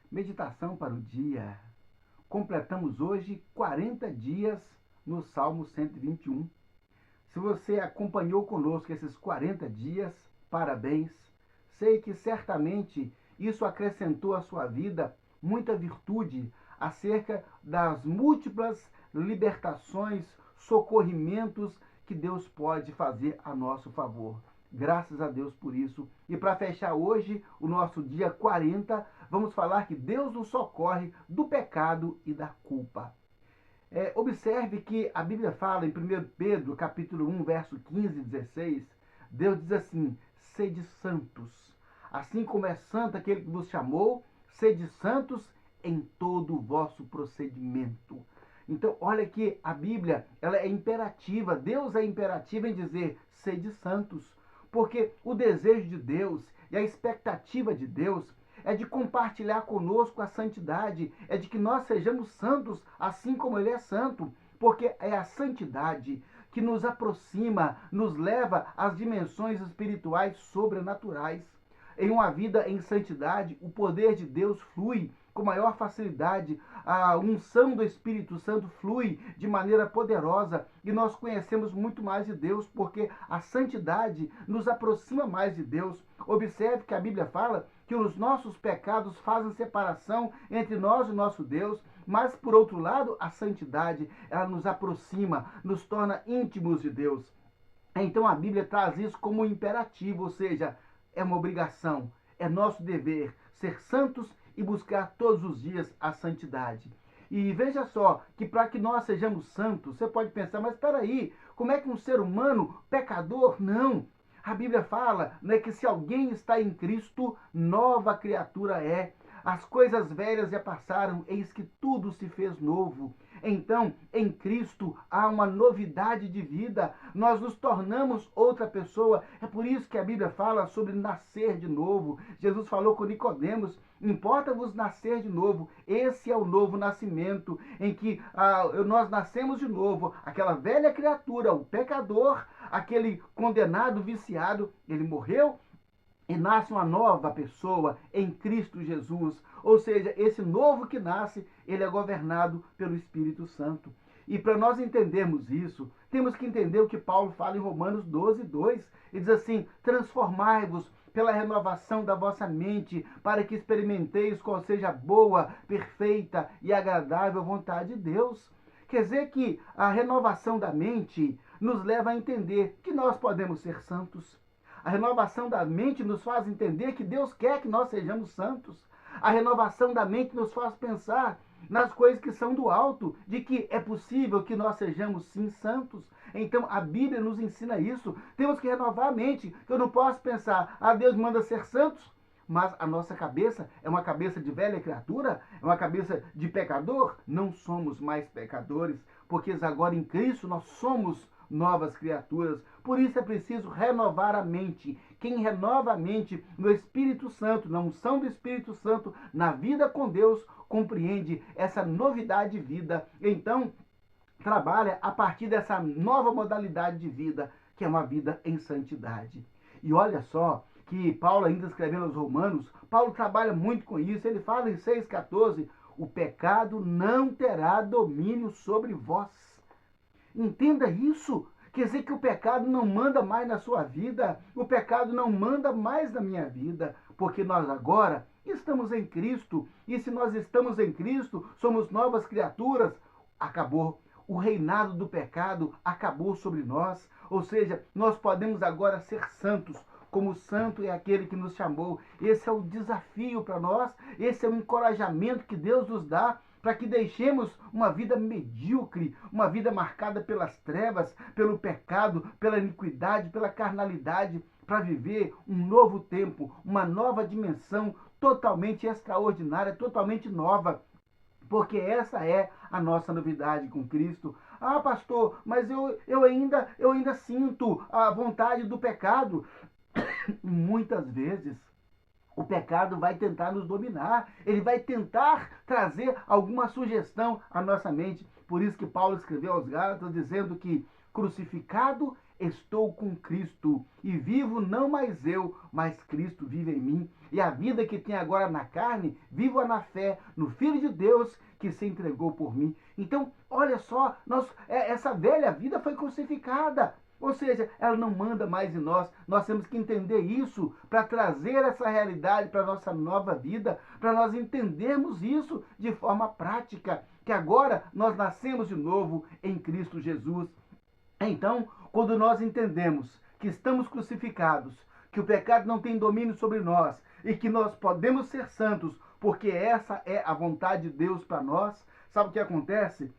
Meditação para o dia. Completamos hoje 40 dias no Salmo 121. Se você acompanhou conosco esses 40 dias, parabéns. Sei que certamente isso acrescentou à sua vida muita virtude acerca das múltiplas libertações, socorrimentos que Deus pode fazer a nosso favor. Graças a Deus por isso. E para fechar hoje o nosso dia 40, vamos falar que Deus nos socorre do pecado e da culpa. Observe que a Bíblia fala em 1 Pedro, capítulo 1, verso 15 e 16, Deus diz assim: sede santos, assim como é santo aquele que vos chamou, sede santos em todo o vosso procedimento. Então, olha que a Bíblia, ela é imperativa, Deus é imperativo em dizer, sede santos, porque o desejo de Deus e a expectativa de Deus é de compartilhar conosco a santidade, é de que nós sejamos santos assim como Ele é santo, porque é a santidade que nos aproxima, nos leva às dimensões espirituais sobrenaturais. Em uma vida em santidade, o poder de Deus flui com maior facilidade, a unção do Espírito Santo flui de maneira poderosa e nós conhecemos muito mais de Deus, porque a santidade nos aproxima mais de Deus. Observe que a Bíblia fala que os nossos pecados fazem separação entre nós e nosso Deus, mas por outro lado, a santidade, ela nos aproxima, nos torna íntimos de Deus. Então a Bíblia traz isso como um imperativo, ou seja, é uma obrigação, é nosso dever ser santos e buscar todos os dias a santidade. E veja só, que para que nós sejamos santos, você pode pensar, mas espera aí, como é que um ser humano pecador? Não. A Bíblia fala, né, que se alguém está em Cristo, nova criatura é. As coisas velhas já passaram, eis que tudo se fez novo. Então, em Cristo há uma novidade de vida. Nós nos tornamos outra pessoa. É por isso que a Bíblia fala sobre nascer de novo. Jesus falou com Nicodemos: importa-vos nascer de novo. Esse é o novo nascimento, em que nós nascemos de novo. Aquela velha criatura, o pecador, aquele condenado, viciado, ele morreu e nasce uma nova pessoa em Cristo Jesus. Ou seja, esse novo que nasce, ele é governado pelo Espírito Santo. E para nós entendermos isso, temos que entender o que Paulo fala em Romanos 12, 2. Ele diz assim: transformai-vos pela renovação da vossa mente, para que experimenteis qual seja a boa, perfeita e agradável vontade de Deus. Quer dizer que a renovação da mente nos leva a entender que nós podemos ser santos. A renovação da mente nos faz entender que Deus quer que nós sejamos santos. A renovação da mente nos faz pensar nas coisas que são do alto, de que é possível que nós sejamos sim santos. Então a Bíblia nos ensina isso. Temos que renovar a mente. Eu não posso pensar, Deus manda ser santos, mas a nossa cabeça é uma cabeça de velha criatura, é uma cabeça de pecador. Não somos mais pecadores, porque agora em Cristo nós somos novas criaturas. Por isso é preciso renovar a mente. Quem renova a mente no Espírito Santo, na unção do Espírito Santo, na vida com Deus, compreende essa novidade de vida. Então, trabalha a partir dessa nova modalidade de vida, que é uma vida em santidade. E olha só que Paulo, ainda escrevendo aos Romanos, Paulo trabalha muito com isso. Ele fala em 6,14, o pecado não terá domínio sobre vós. Entenda isso. Quer dizer que o pecado não manda mais na sua vida, o pecado não manda mais na minha vida, porque nós agora estamos em Cristo, e se nós estamos em Cristo, somos novas criaturas, acabou. O reinado do pecado acabou sobre nós, ou seja, nós podemos agora ser santos, como santo é aquele que nos chamou. Esse é o desafio para nós, esse é o encorajamento que Deus nos dá, para que deixemos uma vida medíocre, uma vida marcada pelas trevas, pelo pecado, pela iniquidade, pela carnalidade, para viver um novo tempo, uma nova dimensão totalmente extraordinária, totalmente nova, porque essa é a nossa novidade com Cristo. Pastor, mas eu ainda sinto a vontade do pecado. Muitas vezes o pecado vai tentar nos dominar, ele vai tentar trazer alguma sugestão à nossa mente. Por isso que Paulo escreveu aos Gálatas dizendo que crucificado estou com Cristo e vivo não mais eu, mas Cristo vive em mim. E a vida que tenho agora na carne, vivo-a na fé, no Filho de Deus que se entregou por mim. Então, olha só, essa velha vida foi crucificada. Ou seja, ela não manda mais em nós. Nós temos que entender isso para trazer essa realidade para a nossa nova vida, para nós entendermos isso de forma prática, que agora nós nascemos de novo em Cristo Jesus. Então, quando nós entendemos que estamos crucificados, que o pecado não tem domínio sobre nós e que nós podemos ser santos, porque essa é a vontade de Deus para nós, sabe o que acontece?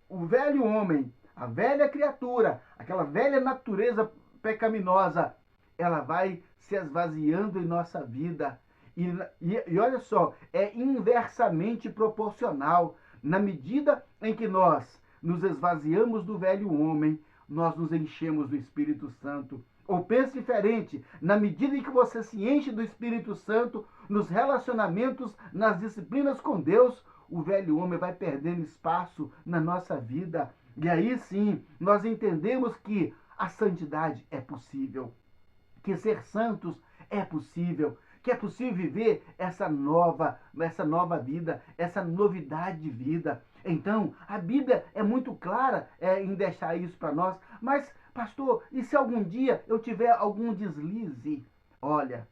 O velho homem, a velha criatura, aquela velha natureza pecaminosa, ela vai se esvaziando em nossa vida. E olha só, é inversamente proporcional. Na medida em que nós nos esvaziamos do velho homem, nós nos enchemos do Espírito Santo. Ou pense diferente, na medida em que você se enche do Espírito Santo, nos relacionamentos, nas disciplinas com Deus, o velho homem vai perdendo espaço na nossa vida. E aí sim, nós entendemos que a santidade é possível, que ser santos é possível, que é possível viver essa nova vida, essa novidade de vida. Então, a Bíblia é muito clara em deixar isso para nós. Mas, pastor, e se algum dia eu tiver algum deslize? Olha,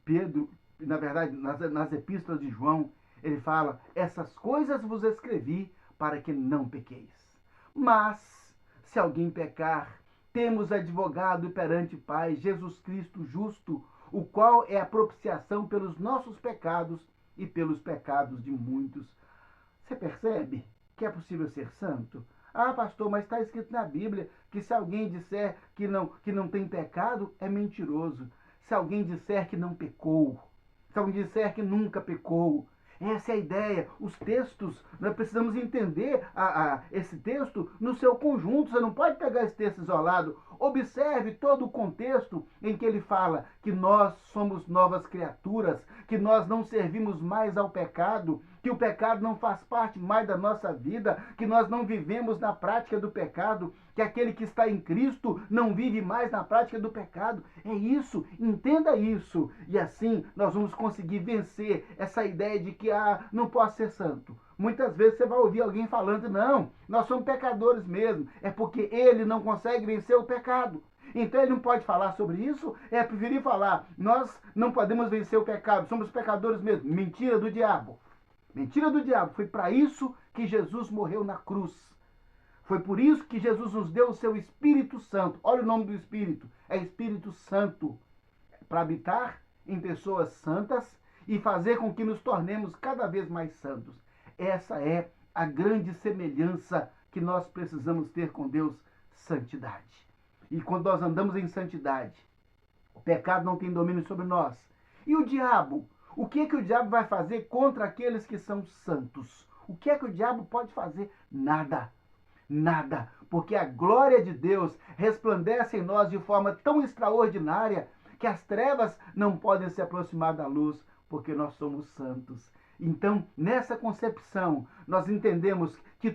Pedro, na verdade, nas epístolas de João, ele fala: essas coisas vos escrevi para que não pequeis. Mas, se alguém pecar, temos advogado perante o Pai, Jesus Cristo justo, o qual é a propiciação pelos nossos pecados e pelos pecados de muitos. Você percebe que é possível ser santo? Ah, pastor, mas está escrito na Bíblia que se alguém disser que não tem pecado, é mentiroso. Se alguém disser que não pecou, se alguém disser que nunca pecou, essa é a ideia. Os textos, nós precisamos entender esse texto no seu conjunto. Você não pode pegar esse texto isolado. Observe todo o contexto em que ele fala que nós somos novas criaturas, que nós não servimos mais ao pecado, que o pecado não faz parte mais da nossa vida, que nós não vivemos na prática do pecado, que aquele que está em Cristo não vive mais na prática do pecado. É isso, entenda isso. E assim nós vamos conseguir vencer essa ideia de que não posso ser santo. Muitas vezes você vai ouvir alguém falando: não, nós somos pecadores mesmo. É porque ele não consegue vencer o pecado. Então ele não pode falar sobre isso. É preferir falar: nós não podemos vencer o pecado, somos pecadores mesmo. Mentira do diabo. Mentira do diabo. Foi para isso que Jesus morreu na cruz. Foi por isso que Jesus nos deu o seu Espírito Santo. Olha o nome do Espírito. É Espírito Santo. Para habitar em pessoas santas e fazer com que nos tornemos cada vez mais santos. Essa é a grande semelhança que nós precisamos ter com Deus: santidade. E quando nós andamos em santidade, o pecado não tem domínio sobre nós. E o diabo? O que é que o diabo vai fazer contra aqueles que são santos? O que é que o diabo pode fazer? Nada. Nada. Porque a glória de Deus resplandece em nós de forma tão extraordinária que as trevas não podem se aproximar da luz, porque nós somos santos. Então, nessa concepção, nós entendemos que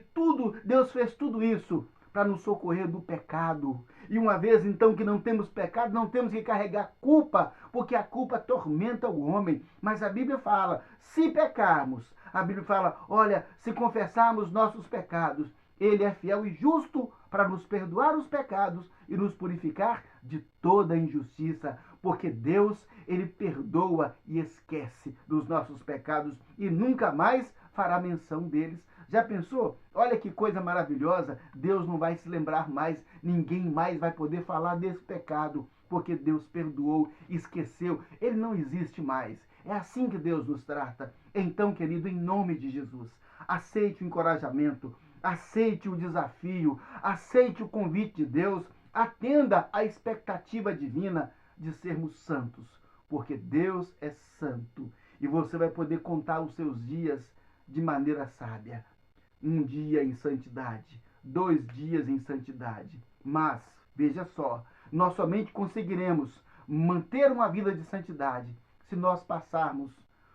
Deus fez tudo isso para nos socorrer do pecado. E uma vez então que não temos pecado, não temos que carregar culpa, porque a culpa atormenta o homem. Mas a Bíblia fala: se pecarmos, a Bíblia fala: olha, se confessarmos nossos pecados, Ele é fiel e justo para nos perdoar os pecados e nos purificar de toda injustiça. Porque Deus, Ele perdoa e esquece dos nossos pecados e nunca mais fará menção deles. Já pensou? Olha que coisa maravilhosa. Deus não vai se lembrar mais, ninguém mais vai poder falar desse pecado, porque Deus perdoou, esqueceu, ele não existe mais. É assim que Deus nos trata. Então, querido, em nome de Jesus, aceite o encorajamento, aceite o desafio, aceite o convite de Deus, atenda à expectativa divina de sermos santos, porque Deus é santo e você vai poder contar os seus dias de maneira sábia. Um dia em santidade, 2 dias em santidade. Mas, veja só, nós somente conseguiremos manter uma vida de santidade se nós passarmos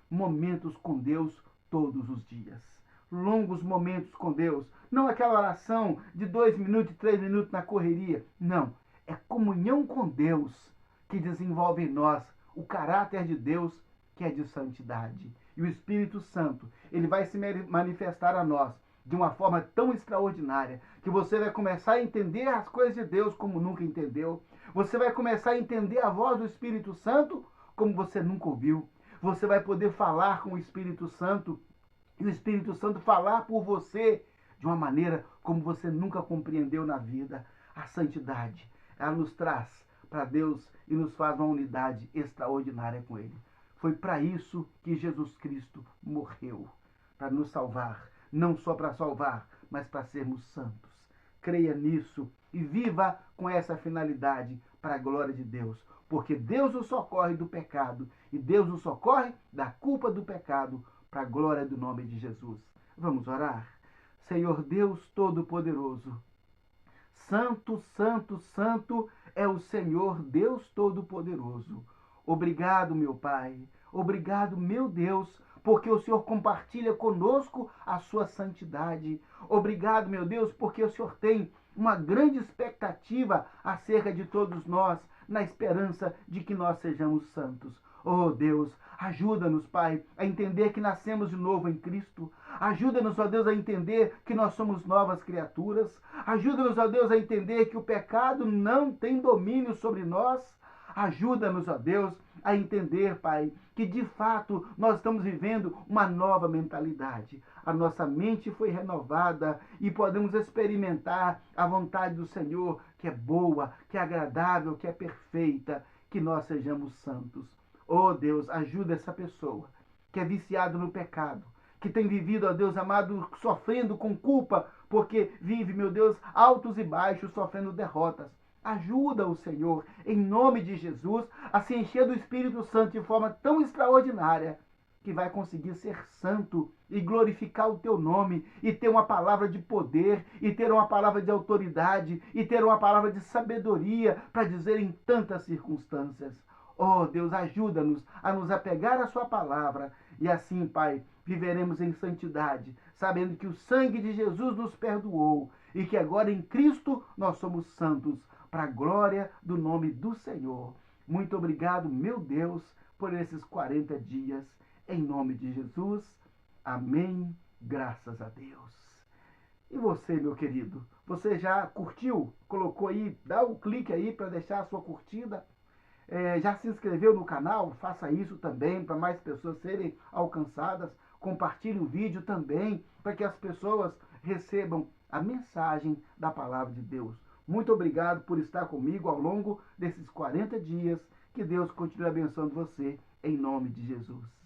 momentos com Deus todos os dias. Longos momentos com Deus. Não aquela oração de 2 minutos, 3 minutos na correria. Não. É comunhão com Deus que desenvolve em nós o caráter de Deus, que é de santidade. E o Espírito Santo, ele vai se manifestar a nós de uma forma tão extraordinária que você vai começar a entender as coisas de Deus como nunca entendeu. Você vai começar a entender a voz do Espírito Santo como você nunca ouviu. Você vai poder falar com o Espírito Santo e o Espírito Santo falar por você de uma maneira como você nunca compreendeu na vida. A santidade, ela nos traz para Deus e nos faz uma unidade extraordinária com Ele. Foi para isso que Jesus Cristo morreu, para nos salvar, não só para salvar, mas para sermos santos. Creia nisso e viva com essa finalidade para a glória de Deus, porque Deus nos socorre do pecado e Deus nos socorre da culpa do pecado para a glória do nome de Jesus. Vamos orar? Senhor Deus Todo-Poderoso, Santo, Santo, Santo é o Senhor Deus Todo-Poderoso. Obrigado, meu Pai. Obrigado, meu Deus, porque o Senhor compartilha conosco a sua santidade. Obrigado, meu Deus, porque o Senhor tem uma grande expectativa acerca de todos nós, na esperança de que nós sejamos santos. Oh Deus, ajuda-nos, Pai, a entender que nascemos de novo em Cristo. Ajuda-nos, ó Deus, a entender que nós somos novas criaturas. Ajuda-nos, ó Deus, a entender que o pecado não tem domínio sobre nós. Ajuda-nos, ó Deus, a entender, Pai, que de fato nós estamos vivendo uma nova mentalidade. A nossa mente foi renovada e podemos experimentar a vontade do Senhor, que é boa, que é agradável, que é perfeita, que nós sejamos santos. Oh Deus, ajuda essa pessoa que é viciado no pecado, que tem vivido, ó Deus amado, sofrendo com culpa, porque vive, meu Deus, altos e baixos, sofrendo derrotas. Ajuda o Senhor, em nome de Jesus, a se encher do Espírito Santo de forma tão extraordinária que vai conseguir ser santo e glorificar o teu nome e ter uma palavra de poder e ter uma palavra de autoridade e ter uma palavra de sabedoria para dizer em tantas circunstâncias. Oh, Deus, ajuda-nos a nos apegar à sua palavra e assim, Pai, viveremos em santidade, sabendo que o sangue de Jesus nos perdoou e que agora em Cristo nós somos santos, para a glória do nome do Senhor. Muito obrigado, meu Deus, por esses 40 dias. Em nome de Jesus. Amém. Graças a Deus. E você, meu querido? Você já curtiu? Colocou aí? Dá um clique aí para deixar a sua curtida. Já se inscreveu no canal? Faça isso também para mais pessoas serem alcançadas. Compartilhe o vídeo também para que as pessoas recebam a mensagem da palavra de Deus. Muito obrigado por estar comigo ao longo desses 40 dias. Que Deus continue abençoando você em nome de Jesus.